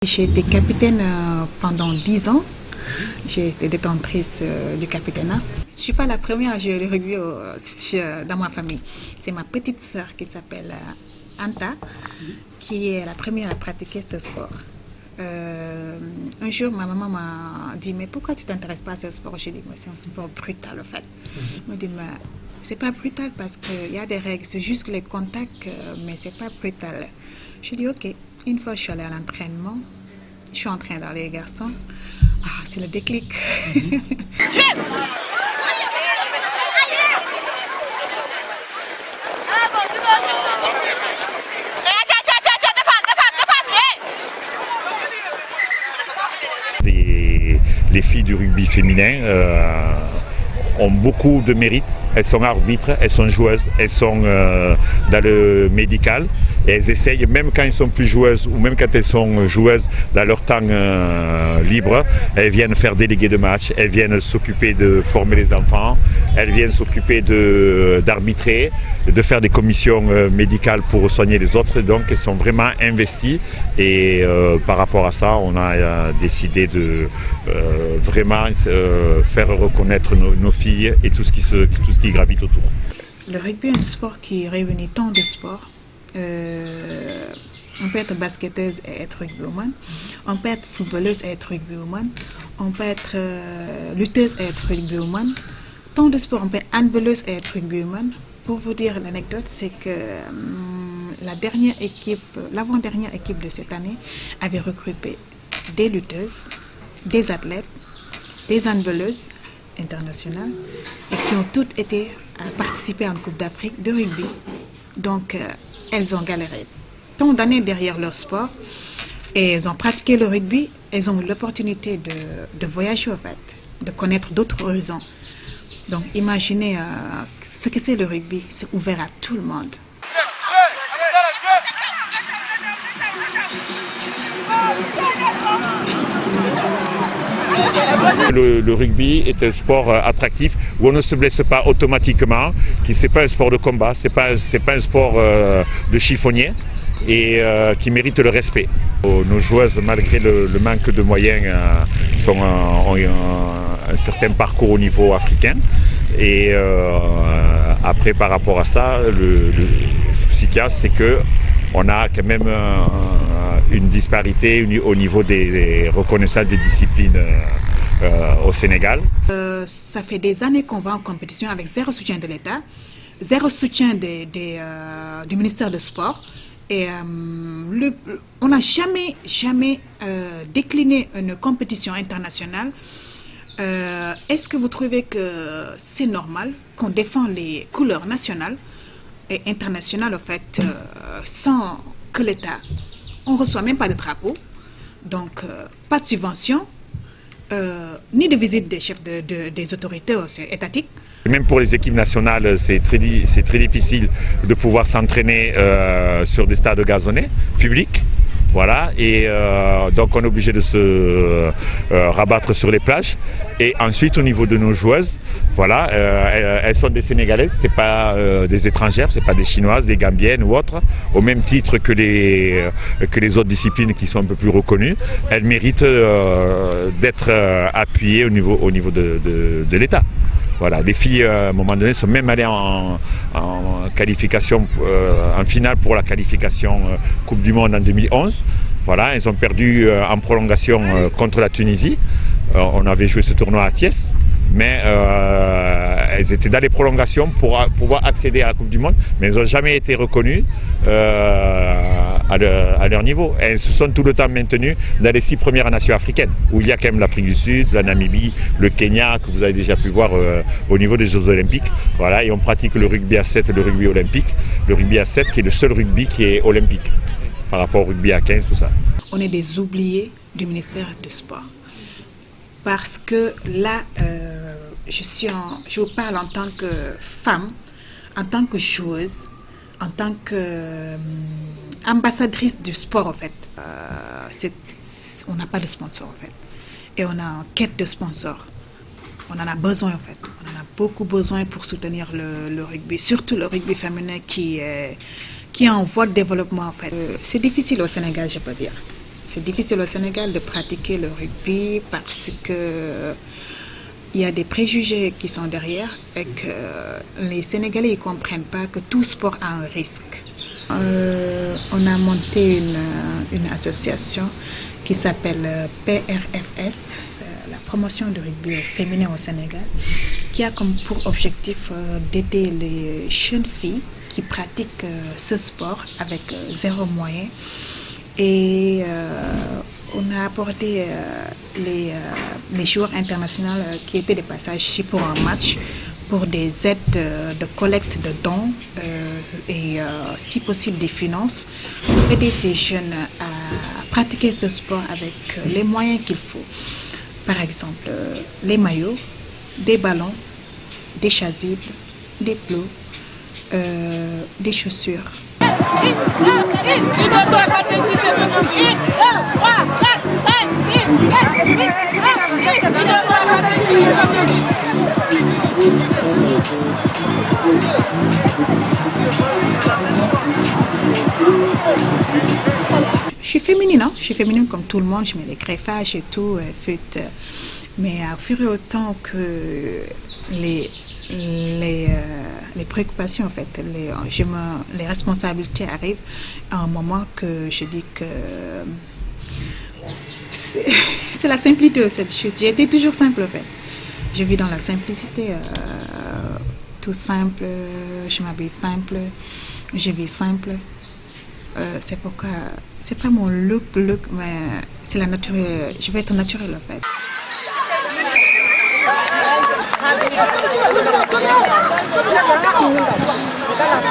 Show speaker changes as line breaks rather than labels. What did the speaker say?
J'ai été capitaine pendant 10 ans. J'ai été détentrice du capitana. Je ne suis pas la première à jouer le rugby dans ma famille. C'est ma petite sœur qui s'appelle Anta, qui est la première à pratiquer ce sport. Un jour, ma maman m'a dit, mais pourquoi tu ne t'intéresses pas à ce sport? J'ai dit, mais c'est un sport brutal en fait. Elle m'a dit, mais c'est pas brutal parce qu'il y a des règles, c'est juste les contacts, mais c'est pas brutal. J'ai dit, ok. Une fois, je suis allée à l'entraînement. Je suis entrée dans les garçons. Ah, c'est le déclic.
Les filles du rugby féminin ont beaucoup de mérite. Elles sont arbitres, elles sont joueuses, elles sont dans le médical et elles essayent, même quand elles sont plus joueuses ou même quand elles sont joueuses dans leur temps libre, elles viennent faire déléguer de match, elles viennent s'occuper de former les enfants, elles viennent s'occuper d'arbitrer, de faire des commissions médicales pour soigner les autres. Donc elles sont vraiment investies et par rapport à ça, on a décidé de vraiment faire reconnaître nos filles et tout ce qui gravite autour.
Le rugby est un sport qui réunit tant de sports. On peut être basketteuse et être rugbywoman. On peut être footballeuse et être rugbywoman. On peut être lutteuse et être rugbywoman. Tant de sports. On peut être handballeuse et être rugbywoman. Pour vous dire l'anecdote, c'est que l'avant-dernière équipe de cette année avait regroupé des lutteuses, des athlètes, des handballeuses internationales et qui ont toutes été participées à une Coupe d'Afrique de rugby. Donc, elles ont galéré tant d'années derrière leur sport et elles ont pratiqué le rugby. Elles ont eu l'opportunité de voyager, en fait, de connaître d'autres horizons. Donc, imaginez ce que c'est le rugby. C'est ouvert à tout le monde.
Le rugby est un sport attractif où on ne se blesse pas automatiquement, qui c'est pas un sport de combat, c'est pas un sport de chiffonnier et qui mérite le respect. Nos joueuses, malgré le manque de moyens, ont un certain parcours au niveau africain. Et après, par rapport à ça, ce qu'il y a, c'est qu'on a quand même une disparité au niveau des reconnaissances des disciplines au Sénégal.
Ça fait des années qu'on va en compétition avec zéro soutien de l'État, zéro soutien du ministère des Sports. Et on n'a jamais décliné une compétition internationale. Est-ce que vous trouvez que c'est normal qu'on défend les couleurs nationales et internationales, en fait, sans que l'État, on ne reçoit même pas de drapeau, donc pas de subvention, ni de visite des chefs des autorités étatiques.
Même pour les équipes nationales, c'est très difficile de pouvoir s'entraîner sur des stades gazonnés, publics. Voilà, et donc on est obligé de se rabattre sur les plages. Et ensuite, au niveau de nos joueuses, voilà, elles sont des Sénégalaises, c'est pas des étrangères, c'est pas des Chinoises, des Gambiennes ou autres, au même titre que les autres disciplines qui sont un peu plus reconnues. Elles méritent d'être appuyées au niveau de l'État. Voilà, les filles, à un moment donné, sont même allées en qualification, en finale pour la qualification Coupe du Monde en 2011. Voilà, elles ont perdu en prolongation contre la Tunisie. On avait joué ce tournoi à Thiès, mais elles étaient dans les prolongations pour pouvoir accéder à la Coupe du Monde, mais elles n'ont jamais été reconnues à leur niveau. Elles se sont tout le temps maintenues dans les 6 premières nations africaines, où il y a quand même l'Afrique du Sud, la Namibie, le Kenya, que vous avez déjà pu voir au niveau des Jeux Olympiques. Voilà, et on pratique le rugby à 7 et le rugby olympique. Le rugby à 7 qui est le seul rugby qui est olympique, par rapport au rugby à 15, tout ça.
On est des oubliés du ministère du Sport. Parce que là, je vous parle en tant que femme, en tant que joueuse, en tant qu'ambassadrice du sport, en fait. On n'a pas de sponsor, en fait. Et on est en quête de sponsors. On en a besoin, en fait. On en a beaucoup besoin pour soutenir le rugby, surtout le rugby féminin qui est en voie de développement, en fait. C'est difficile au Sénégal, je peux dire. C'est difficile au Sénégal de pratiquer le rugby parce que il y a des préjugés qui sont derrière et que les Sénégalais ne comprennent pas que tout sport a un risque. On a monté une association qui s'appelle PRFS, la promotion du rugby féminin au Sénégal, qui a comme pour objectif d'aider les jeunes filles qui pratiquent ce sport avec zéro moyen. Et on a apporté les joueurs internationaux qui étaient de passage ici pour un match, pour des aides de collecte de dons et si possible des finances, pour aider ces jeunes à pratiquer ce sport avec les moyens qu'il faut. Par exemple, les maillots, des ballons, des chasubles, des plots, des chaussures. Je suis féminine, hein? Je suis féminine comme tout le monde, je mets les greffages et tout, mais au fur et au temps que les préoccupations, en fait, les responsabilités arrivent à un moment que je dis que c'est la simplicité de cette chute. J'ai été toujours simple, en fait. Je vis dans la simplicité, tout simple, je m'habille simple, je vis simple. C'est pourquoi, c'est pas mon look, mais c'est la nature, je vais être naturelle, en fait.